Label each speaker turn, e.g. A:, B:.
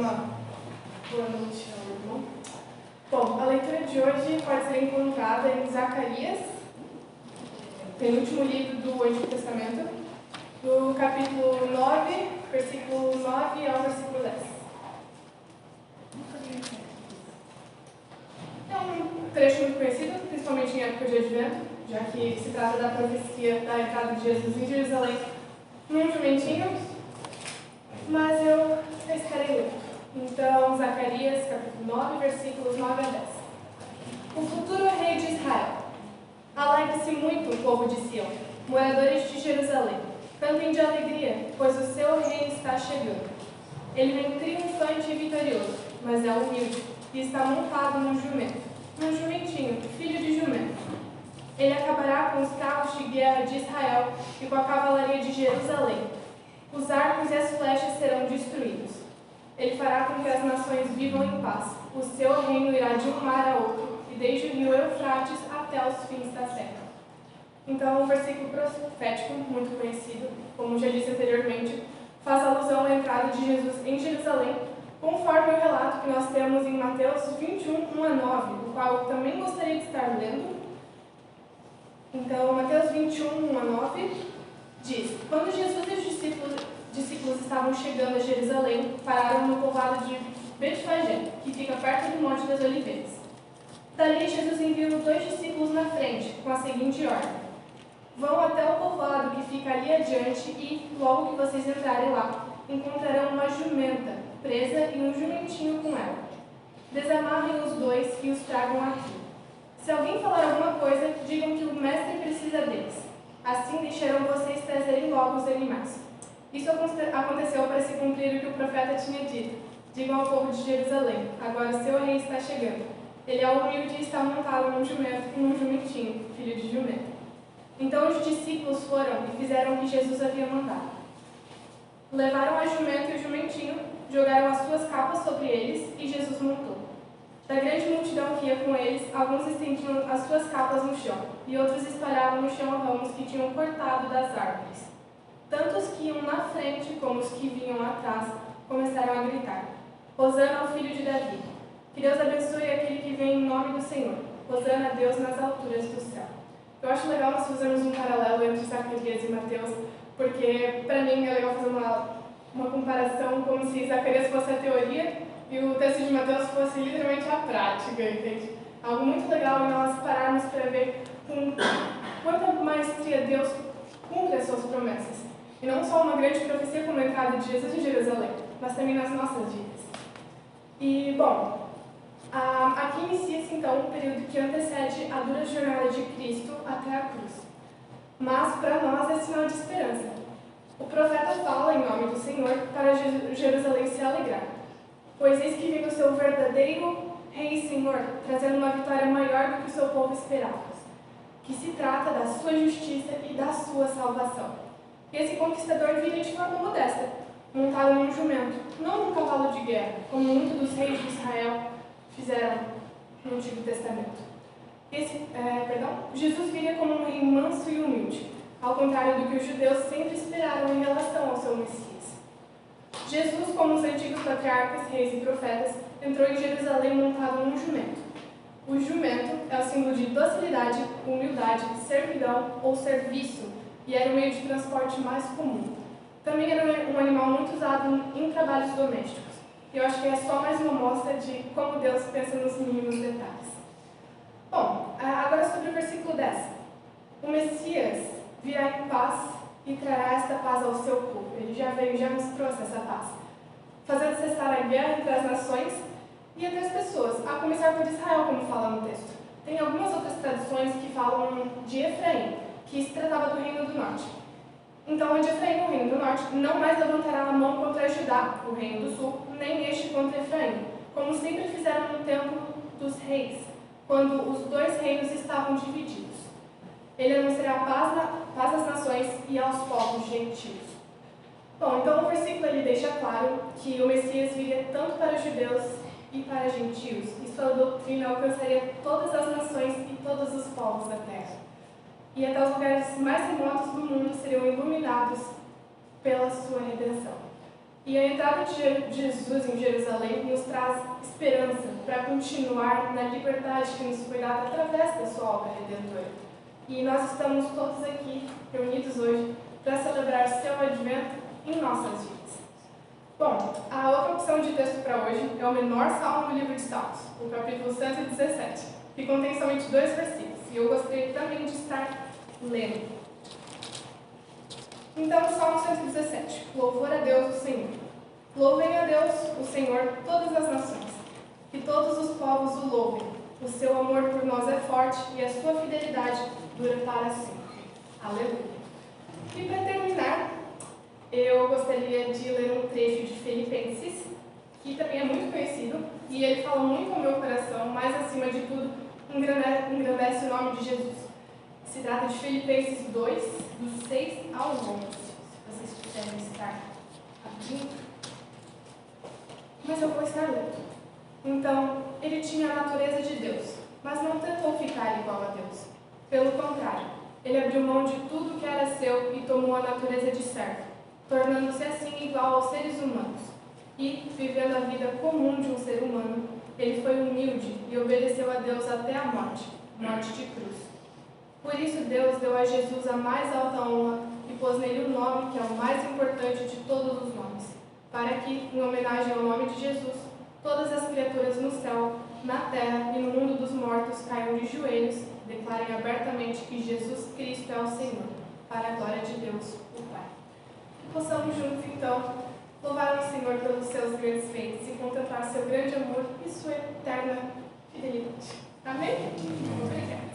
A: Boa noite, irmão. Bom, a leitura de hoje pode ser encontrada em Zacarias, penúltimo livro do Antigo Testamento, do capítulo 9, versículo 9 ao versículo 10. É um trecho muito conhecido, principalmente em época de Advento, já que se trata da profecia da entrada de Jesus em Jerusalém num jumentinho, mas eu estarei lendo. Então, Zacarias, capítulo 9, versículos 9 a 10. O futuro rei de Israel. Alegre-se muito o povo de Sião, moradores de Jerusalém. Cantem de alegria, pois o seu rei está chegando. Ele vem triunfante e vitorioso, mas é humilde e está montado num jumento, num jumentinho, filho de jumento. Ele acabará com os carros de guerra de Israel e com a cavalaria de Jerusalém. Os arcos e as flechas serão destruídos. Ele fará com que as nações vivam em paz. O seu reino irá de um mar a outro, e desde o rio Eufrates até os fins da terra. Então, o versículo profético, muito conhecido, como já disse anteriormente, faz alusão à entrada de Jesus em Jerusalém, conforme o relato que nós temos em Mateus 21, 1 a 9, o qual eu também gostaria de estar lendo. Então, Mateus 21, 1 a 9, diz: Quando Jesus e os discípulos estavam chegando a Jerusalém, pararam no povoado de Betfagé, que fica perto do Monte das Oliveiras. Dali, Jesus enviou 2 discípulos na frente, com a seguinte ordem: Vão até o povoado que fica ali adiante e, logo que vocês entrarem lá, encontrarão uma jumenta presa e um jumentinho com ela. Desamarrem os 2 e os tragam aqui. Se alguém falar alguma coisa, digam que o mestre precisa deles. Assim deixarão vocês trazerem logo os animais. Isso aconteceu para se cumprir o que o profeta tinha dito. Digam ao povo de Jerusalém: agora o seu rei está chegando. Ele é humilde e está montado num jumento e num jumentinho, filho de jumento. Então os discípulos foram e fizeram o que Jesus havia mandado. Levaram a jumento e o jumentinho, jogaram as suas capas sobre eles e Jesus montou. Da grande multidão que ia com eles, alguns estendiam as suas capas no chão, e outros espalhavam no chão ramos que tinham cortado das árvores. Tanto os que iam na frente como os que vinham atrás começaram a gritar: Hosana ao filho de Davi! Que Deus abençoe aquele que vem em nome do Senhor! Hosana a Deus nas alturas do céu! Eu acho legal nós fazermos um paralelo entre Zacarias e Mateus, porque para mim é legal fazer uma comparação como se Zacarias fosse a teoria e o texto de Mateus fosse literalmente a prática, entende? Algo muito legal em nós pararmos para ver com quanta maestria Deus cumpre as suas promessas. E não só uma grande profecia como a entrada de Jesus em Jerusalém, mas também nas nossas vidas. E, bom, aqui inicia-se então o período que antecede a dura jornada de Cristo até a cruz. Mas para nós é sinal de esperança. O profeta fala em nome do Senhor para Jerusalém se alegrar. Pois eis que vem o seu verdadeiro Rei e Senhor, trazendo uma vitória maior do que o seu povo esperava, que se trata da sua justiça e da sua salvação. Esse conquistador viria de forma modesta, montado num jumento, não num cavalo de guerra, como muitos dos reis de Israel fizeram no Antigo Testamento. Jesus viria como um rei manso e humilde, ao contrário do que os judeus sempre esperaram em relação ao seu Messias. Jesus, como os antigos patriarcas, reis e profetas, entrou em Jerusalém montado num jumento. O jumento é o símbolo de docilidade, humildade, servidão ou serviço, e era o meio de transporte mais comum. Também era um animal muito usado em trabalhos domésticos. E eu acho que é só mais uma mostra de como Deus pensa nos mínimos detalhes. Bom, agora sobre o versículo 10. O Messias virá em paz e trará esta paz ao seu povo. Ele já veio, já nos trouxe essa paz, fazendo cessar a guerra entre as nações e entre as pessoas, a começar por Israel, como fala no texto. Tem algumas outras tradições que falam de Efraim, que se tratava do Reino do Norte. Então, de Efraim, o Reino do Norte, não mais levantará a mão contra Judá, o Reino do Sul, nem este contra Efraim, como sempre fizeram no tempo dos reis, quando os 2 reinos estavam divididos. Ele anunciará paz às nações e aos povos gentios. Bom, então o versículo ele deixa claro que o Messias viria tanto para os judeus e para gentios, e sua doutrina alcançaria todas as nações e todos os povos da terra. E até os lugares mais remotos do mundo seriam iluminados pela sua redenção. E a entrada de Jesus em Jerusalém nos traz esperança para continuar na liberdade que nos foi dada através da sua obra redentora. E nós estamos todos aqui, reunidos hoje, para celebrar seu advento em nossas vidas. Bom, a outra opção de texto para hoje é o menor salmo do livro de Salmos, o capítulo 117, que contém somente 2 versículos, e eu gostaria também de estar lendo. Então, Salmo 117, louvor a Deus o Senhor. Louvem a Deus, o Senhor, todas as nações, que todos os povos o louvem. O seu amor por nós é forte e a sua fidelidade dura para sempre. Aleluia. E para terminar, eu gostaria de ler um trecho de Filipenses, que também é muito conhecido, e ele fala muito ao meu coração, mas acima de tudo, engrandece o nome de Jesus. Se trata de Filipenses 2, do 6 ao 11, se vocês quiserem estar abrindo. Mas eu vou estar lendo. Então, ele tinha a natureza de Deus, mas não tentou ficar igual a Deus. Pelo contrário, ele abriu mão de tudo que era seu e tomou a natureza de servo, tornando-se assim igual aos seres humanos. E, vivendo a vida comum de um ser humano, ele foi humilde e obedeceu a Deus até a morte de cruz. Por isso Deus deu a Jesus a mais alta honra e pôs nele o nome que é o mais importante de todos os nomes, para que, em homenagem ao nome de Jesus, todas as criaturas no céu, na terra e no mundo dos mortos caiam de joelhos, declarem abertamente que Jesus Cristo é o Senhor, para a glória de Deus, o Pai. Que possamos juntos, então, louvar o Senhor pelos seus grandes feitos e contemplar seu grande amor e sua eterna fidelidade. Amém? Obrigada.